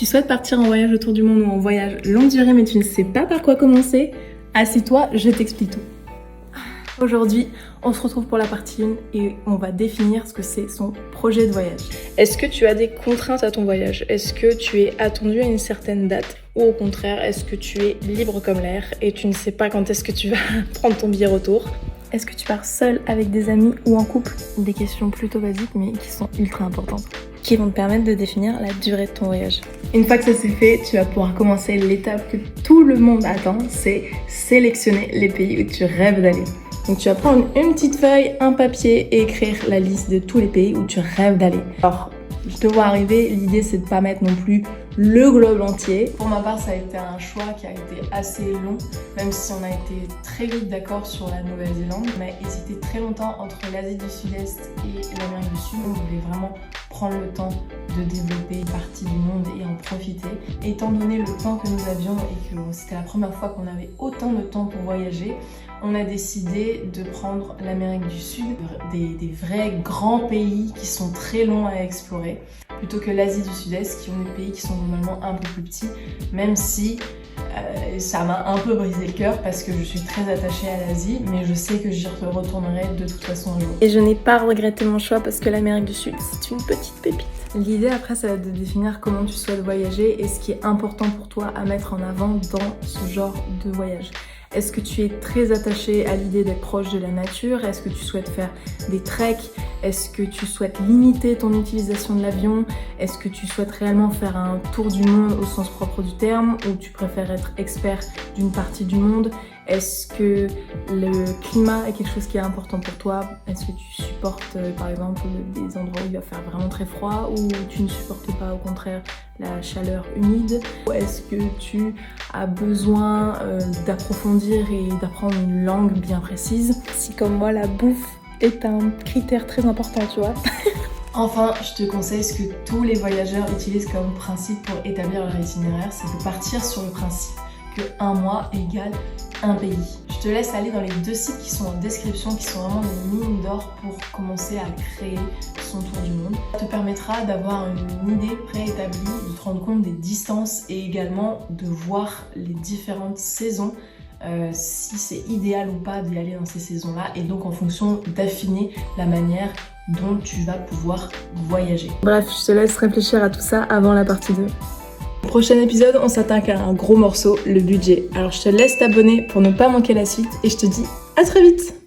Tu souhaites partir en voyage autour du monde ou en voyage longue durée mais tu ne sais pas par quoi commencer? Assieds-toi, je t'explique tout. Aujourd'hui, on se retrouve pour la partie 1 et on va définir ce que c'est son projet de voyage. Est-ce que tu as des contraintes à ton voyage? Est-ce que tu es attendu à une certaine date? Ou au contraire, est-ce que tu es libre comme l'air et tu ne sais pas quand est-ce que tu vas prendre ton billet retour? Est-ce que tu pars seul, avec des amis ou en couple? Des questions plutôt basiques mais qui sont ultra importantes, qui vont te permettre de définir la durée de ton voyage. Une fois que ça c'est fait, tu vas pouvoir commencer l'étape que tout le monde attend, c'est sélectionner les pays où tu rêves d'aller. Donc tu vas prendre une petite feuille, un papier et écrire la liste de tous les pays où tu rêves d'aller. Alors, je te vois arriver, l'idée c'est de pas mettre non plus le globe entier. Pour ma part, ça a été un choix qui a été assez long, même si on a été très vite d'accord sur la Nouvelle-Zélande. On a hésité très longtemps entre l'Asie du Sud-Est et l'Amérique du Sud. On voulait vraiment prendre le temps de développer une partie du monde et en profiter. Et étant donné le temps que nous avions et que c'était la première fois qu'on avait autant de temps pour voyager, on a décidé de prendre l'Amérique du Sud, des vrais grands pays qui sont très longs à explorer, plutôt que l'Asie du Sud-Est qui ont des pays qui sont normalement un peu plus petits, même si ça m'a un peu brisé le cœur parce que je suis très attachée à l'Asie, mais je sais que j'y retournerai de toute façon un jour. Et je n'ai pas regretté mon choix parce que l'Amérique du Sud, c'est une petite pépite. L'idée après, ça va être de définir comment tu souhaites voyager et ce qui est important pour toi à mettre en avant dans ce genre de voyage. Est-ce que tu es très attaché à l'idée d'être proche de la nature? Est-ce que tu souhaites faire des treks? Est-ce que tu souhaites limiter ton utilisation de l'avion? Est-ce que tu souhaites réellement faire un tour du monde au sens propre du terme? Ou tu préfères être expert d'une partie du monde? Est-ce que le climat est quelque chose qui est important pour toi? Est-ce que tu supportes par exemple des endroits où il va faire vraiment très froid ou tu ne supportes pas au contraire la chaleur humide? Ou est-ce que tu as besoin d'approfondir et d'apprendre une langue bien précise? Si comme moi la bouffe est un critère très important, tu vois. Enfin, je te conseille ce que tous les voyageurs utilisent comme principe pour établir leur itinéraire, c'est de partir sur le principe que un mois égale un pays. Je te laisse aller dans les 2 sites qui sont en description, qui sont vraiment des mines d'or pour commencer à créer son tour du monde. Ça te permettra d'avoir une idée préétablie, de te rendre compte des distances et également de voir les différentes saisons, si c'est idéal ou pas d'y aller dans ces saisons-là, et donc en fonction d'affiner la manière dont tu vas pouvoir voyager. Bref, je te laisse réfléchir à tout ça avant la partie 2. Prochain épisode, on s'attaque à un gros morceau, le budget. Alors je te laisse t'abonner pour ne pas manquer la suite et je te dis à très vite!